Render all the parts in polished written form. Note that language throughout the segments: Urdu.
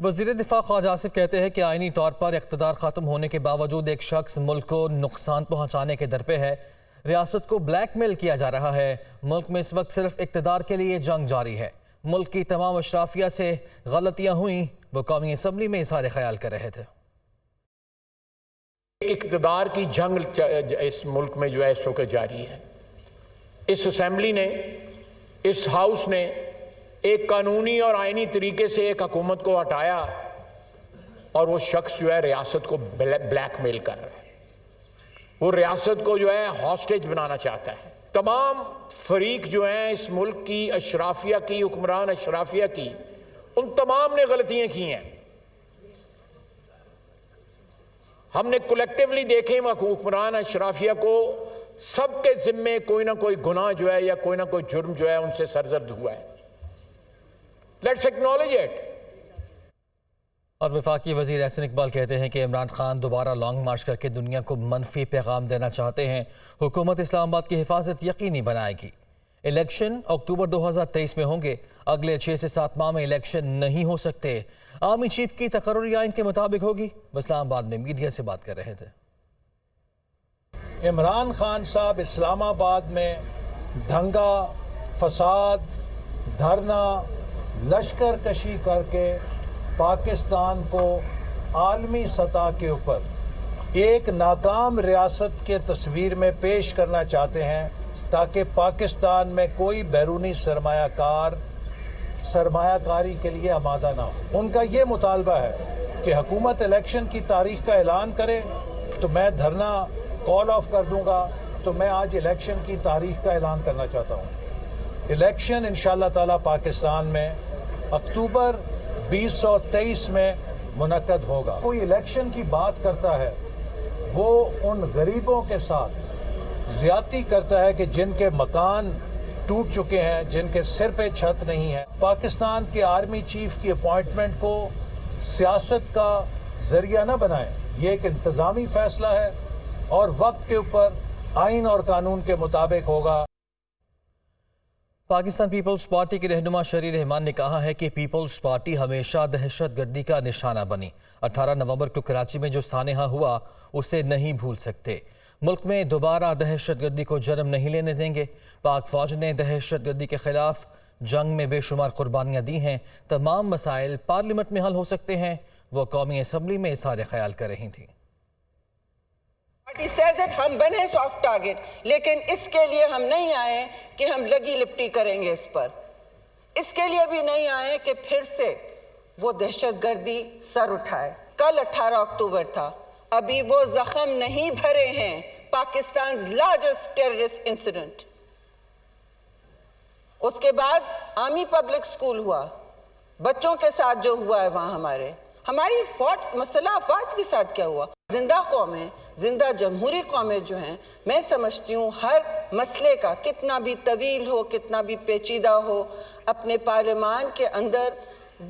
وزیر دفاع خواجہ آصف کہتے ہیں کہ آئینی طور پر اقتدار ختم ہونے کے باوجود ایک شخص ملک کو نقصان پہنچانے کے در پہ ہے۔ ریاست کو بلیک میل کیا جا رہا ہے۔ ملک میں اس وقت صرف اقتدار کے لیے جنگ جاری ہے۔ ملک کی تمام اشرافیہ سے غلطیاں ہوئیں، وہ قومی اسمبلی میں اظہار خیال کر رہے تھے۔ اقتدار کی جنگ اس ملک میں جو ہے اس وقت جاری ہے۔ اس اسمبلی نے، اس ہاؤس نے ایک قانونی اور آئینی طریقے سے ایک حکومت کو ہٹایا اور وہ شخص جو ہے ریاست کو بلیک میل کر رہا ہے۔ وہ ریاست کو جو ہے ہاسٹیج بنانا چاہتا ہے۔ تمام فریق جو ہیں اس ملک کی اشرافیہ کی، حکمران اشرافیہ کی، ان تمام نے غلطیاں کی ہیں۔ ہم نے کولیکٹیولی دیکھے حکمران اشرافیہ کو سب کے ذمے کوئی نہ کوئی گناہ جو ہے یا کوئی نہ کوئی جرم جو ہے ان سے سرزد ہوا ہے۔ Let's acknowledge it. اور وفاقی وزیر احسن اقبال کہتے ہیں کہ عمران خان دوبارہ لانگ مارچ کر کے دنیا کو منفی پیغام دینا چاہتے ہیں۔ حکومت اسلام آباد کی حفاظت یقینی بنائے گی۔ الیکشن اکتوبر 2023 میں ہوں گے۔ اگلے 6 سے 7 ماہ میں الیکشن نہیں ہو سکتے۔ آرمی چیف کی تقرری آئین کے مطابق ہوگی۔ وہ اسلام آباد میں میڈیا سے بات کر رہے تھے۔ عمران خان صاحب اسلام آباد میں دنگا، فساد، دھرنا، لشکر کشی کر کے پاکستان کو عالمی سطح کے اوپر ایک ناکام ریاست کے تصویر میں پیش کرنا چاہتے ہیں تاکہ پاکستان میں کوئی بیرونی سرمایہ کاری کے لیے آمادہ نہ ہو۔ ان کا یہ مطالبہ ہے کہ حکومت الیکشن کی تاریخ کا اعلان کرے تو میں دھرنا کال آف کر دوں گا۔ تو میں آج الیکشن کی تاریخ کا اعلان کرنا چاہتا ہوں۔ الیکشن انشاءاللہ تعالی پاکستان میں اکتوبر 2023 میں منعقد ہوگا۔ کوئی الیکشن کی بات کرتا ہے وہ ان غریبوں کے ساتھ زیادتی کرتا ہے کہ جن کے مکان ٹوٹ چکے ہیں، جن کے سر پہ چھت نہیں ہے۔ پاکستان کے آرمی چیف کی اپوائنٹمنٹ کو سیاست کا ذریعہ نہ بنائیں۔ یہ ایک انتظامی فیصلہ ہے اور وقت کے اوپر آئین اور قانون کے مطابق ہوگا۔ پاکستان پیپلز پارٹی کے رہنما شری رحمان نے کہا ہے کہ پیپلز پارٹی ہمیشہ دہشت گردی کا نشانہ بنی۔ 18 نومبر کو کراچی میں جو سانحہ ہوا اسے نہیں بھول سکتے۔ ملک میں دوبارہ دہشت گردی کو جنم نہیں لینے دیں گے۔ پاک فوج نے دہشت گردی کے خلاف جنگ میں بے شمار قربانیاں دی ہیں۔ تمام مسائل پارلیمنٹ میں حل ہو سکتے ہیں۔ وہ قومی اسمبلی میں اظہار خیال کر رہی تھیں۔ پارٹی says that ہم بنے سافٹ ٹارگٹ، لیکن اس کے لیے ہم نہیں آئے کہ ہم لگی لپٹی کریں گے اس پر۔ اس کے لیے بھی نہیں آئے کہ پھر سے وہ دہشت گردی سر اٹھائے۔ کل 18 اکتوبر تھا، ابھی وہ زخم نہیں بھرے ہیں۔ پاکستان's largest terrorist incident۔ اس کے بعد آرمی پبلک سکول ہوا، بچوں کے ساتھ جو ہوا ہے وہاں ہماری فوج، مسئلہ افواج کے ساتھ کیا ہوا؟ زندہ قومیں، زندہ جمہوری قومیں جو ہیں، میں سمجھتی ہوں ہر مسئلے کا کتنا بھی طویل ہو، کتنا بھی پیچیدہ ہو، اپنے پارلیمان کے اندر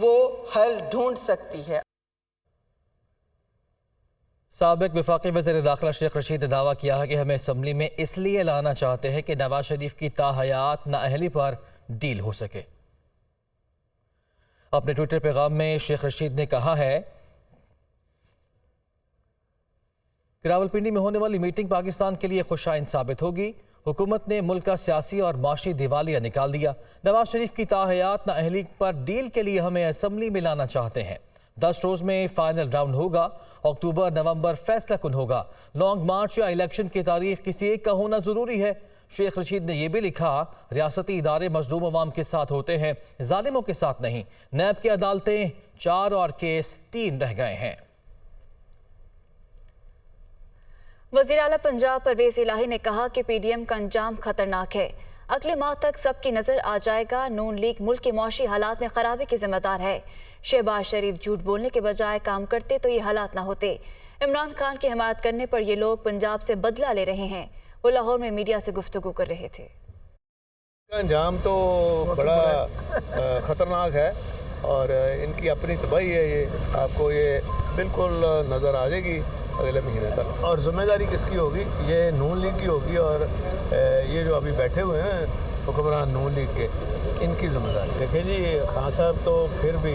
وہ حل ڈھونڈ سکتی ہے۔ سابق وفاقی وزیر داخلہ شیخ رشید نے دعویٰ کیا ہے کہ ہمیں اسمبلی میں اس لیے لانا چاہتے ہیں کہ نواز شریف کی تاحیات نااہلی پر ڈیل ہو سکے۔ اپنے ٹویٹر پیغام میں شیخ رشید نے کہا ہے کہ راولپنڈی میں ہونے والی میٹنگ پاکستان کے لیے خوشائند ثابت ہوگی۔ حکومت نے ملک کا سیاسی اور معاشی دیوالیہ نکال دیا۔ نواز شریف کی تاحیات نااہلی پر ڈیل کے لیے ہمیں اسمبلی میں لانا چاہتے ہیں۔ 10 روز میں فائنل راؤنڈ ہوگا۔ اکتوبر نومبر فیصلہ کن ہوگا۔ لانگ مارچ یا الیکشن کی تاریخ کسی ایک کا ہونا ضروری ہے۔ شیخ رشید نے یہ بھی لکھا، ریاستی ادارے مظلوم عوام کے ساتھ ہوتے ہیں، ظالموں کے ساتھ نہیں۔ نیب کی عدالتیں 4 اور کیس 3 رہ گئے ہیں۔ وزیر اعلیٰ پنجاب پرویز الہی نے کہا کہ پی ڈی ایم کا انجام خطرناک ہے۔ اگلے ماہ تک سب کی نظر آ جائے گا۔ نون لیگ ملک کے معاشی حالات میں خرابی کی ذمہ دار ہے۔ شہباز شریف جھوٹ بولنے کے بجائے کام کرتے تو یہ حالات نہ ہوتے۔ عمران خان کی حمایت کرنے پر یہ لوگ پنجاب سے بدلہ لے رہے ہیں۔ وہ لاہور میں میڈیا سے گفتگو کر رہے تھے۔ انجام تو بڑا خطرناک ہے اور ان کی اپنی تباہی ہے۔ یہ آپ کو یہ بالکل نظر آ جائے گی اگلے مہینے تک۔ اور ذمہ داری کس کی ہوگی؟ یہ نون لیگ کی ہوگی اور یہ جو ابھی بیٹھے ہوئے ہیں حکمران نون لیگ کے، ان کی ذمہ داری۔ دیکھیں جی، خان صاحب تو پھر بھی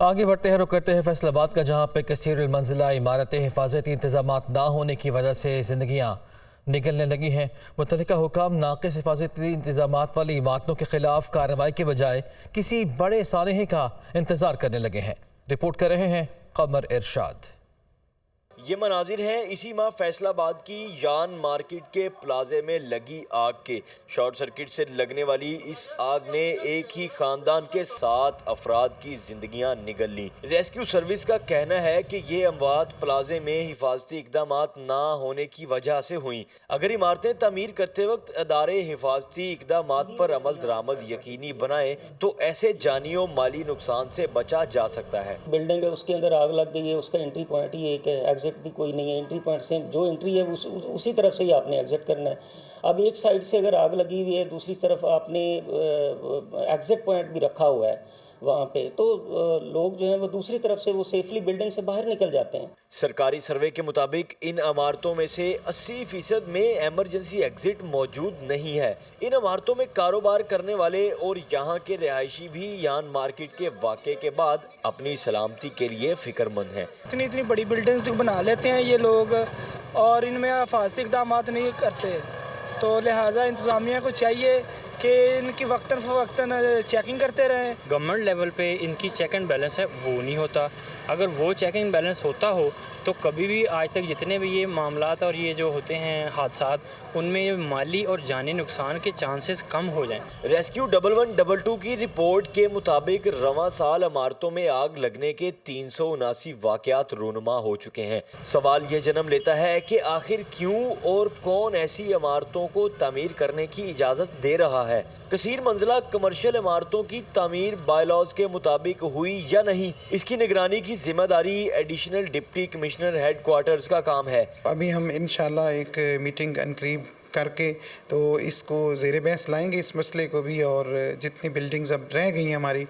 آگے بڑھتے ہیں، رخ کرتے ہیں فیصل آباد کا، جہاں پہ کثیر المنزلہ عمارتیں حفاظتی انتظامات نہ ہونے کی وجہ سے زندگیاں نگلنے لگی ہیں۔ متعلقہ حکام ناقص حفاظتی انتظامات والی عمارتوں کے خلاف کارروائی کے بجائے کسی بڑے سانحے کا انتظار کرنے لگے ہیں۔ رپورٹ کر رہے ہیں قمر ارشاد۔ یہ مناظر ہیں اسی ماہ فیصل آباد کی یان مارکیٹ کے پلازے میں لگی آگ کے۔ شارٹ سرکٹ سے لگنے والی اس آگ نے ایک ہی خاندان کے 7 افراد کی زندگیاں نگل لیں۔ ریسکیو سروس کا کہنا ہے کہ یہ اموات پلازے میں حفاظتی اقدامات نہ ہونے کی وجہ سے ہوئیں۔ اگر عمارتیں تعمیر کرتے وقت ادارے حفاظتی اقدامات پر عمل درآمد یقینی بنائیں تو ایسے جانی و مالی نقصان سے بچا جا سکتا ہے۔ بلڈنگ ہے، اس کے اندر آگ لگ گئی ہے، اس کا انٹری پوائنٹ ہی ایک ہے، ایگزٹ بھی کوئی نہیں ہے۔ انٹری پوائنٹ سے جو انٹری ہے اسی طرف سے ہی آپ نے ایگزٹ کرنا ہے۔ اب ایک سائڈ سے اگر آگ لگی ہوئی ہے، دوسری طرف آپ نے ایگزٹ پوائنٹ بھی رکھا ہوا ہے وہاں پہ، تو لوگ جو ہیں وہ دوسری طرف سے وہ سیفلی بلڈنگ سے باہر نکل جاتے ہیں۔ سرکاری سروے کے مطابق ان عمارتوں میں سے 80% میں ایمرجنسی ایگزٹ موجود نہیں ہے۔ ان عمارتوں میں کاروبار کرنے والے اور یہاں کے رہائشی بھی یان مارکیٹ کے واقعے کے بعد اپنی سلامتی کے لیے فکر مند ہیں۔ اتنی بڑی بلڈنگز بنا لیتے ہیں یہ لوگ اور ان میں حفاظتی اقدامات نہیں کرتے، تو لہٰذا انتظامیہ کو چاہیے کہ ان کی وقتاً فوقتاً چیکنگ کرتے رہیں۔ گورنمنٹ لیول پہ ان کی چیک اینڈ بیلنس ہے وہ نہیں ہوتا۔ اگر وہ چیک اینڈ بیلنس ہوتا ہو تو کبھی بھی آج تک جتنے بھی یہ معاملات اور یہ جو ہوتے ہیں حادثات، ان میں مالی اور جانی نقصان کے چانسز کم ہو جائیں۔ ریسکیو 1122 کی رپورٹ کے مطابق رواں سال عمارتوں میں آگ لگنے کے 379 واقعات رونما ہو چکے ہیں۔ سوال یہ جنم لیتا ہے کہ آخر کیوں اور کون ایسی عمارتوں کو تعمیر کرنے کی اجازت دے رہا ہے؟ کثیر منزلہ کمرشل عمارتوں کی تعمیر بائی لاز کے مطابق ہوئی یا نہیں، اس کی نگرانی کی ذمہ داری additional deputy commissioner headquarters کا کام ہے۔ ابھی ہم انشاءاللہ ایک میٹنگ انقریب کر کے تو اس کو زیر بحث لائیں گے اس مسئلے کو بھی، اور جتنی بلڈنگز اب رہ گئی ہیں ہماری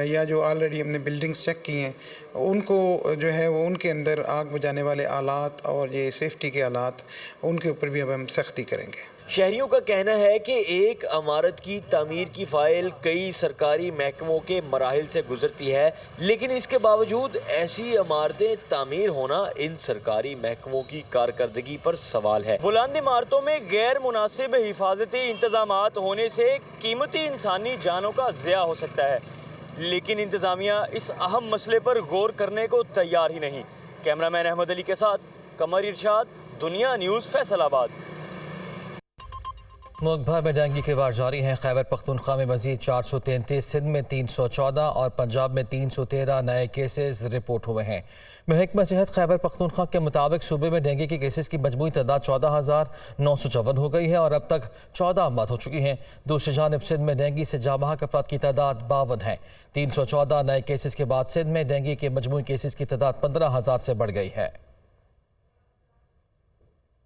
یا جو آلریڈی ہم نے بلڈنگز چیک کی ہیں ان کو جو ہے وہ ان کے اندر آگ بجھانے والے آلات اور یہ سیفٹی کے آلات ان کے اوپر بھی اب ہم سختی کریں گے۔ شہریوں کا کہنا ہے کہ ایک عمارت کی تعمیر کی فائل کئی سرکاری محکموں کے مراحل سے گزرتی ہے، لیکن اس کے باوجود ایسی عمارتیں تعمیر ہونا ان سرکاری محکموں کی کارکردگی پر سوال ہے۔ بلند عمارتوں میں غیر مناسب حفاظتی انتظامات ہونے سے قیمتی انسانی جانوں کا ضیاع ہو سکتا ہے، لیکن انتظامیہ اس اہم مسئلے پر غور کرنے کو تیار ہی نہیں۔ کیمرہ مین احمد علی کے ساتھ قمر ارشاد، دنیا نیوز، فیصل آباد۔ ملک بھر میں ڈینگی کے وار جاری ہیں۔ خیبر پختونخوا میں مزید 433، سندھ میں 314 اور پنجاب میں 313 نئے کیسز رپورٹ ہوئے ہیں۔ محکمہ صحت خیبر پختونخوا کے مطابق صوبے میں ڈینگی کے کیسز کی مجموعی تعداد 14,954 ہو گئی ہے اور اب تک 14 اموات ہو چکی ہیں۔ دوسری جانب سندھ میں ڈینگی سے جاں بحق افراد کی تعداد 52 ہے۔ 314 نئے کیسز کے بعد سندھ میں ڈینگی کے مجموعی کیسز کی تعداد 15,000 سے بڑھ گئی ہے۔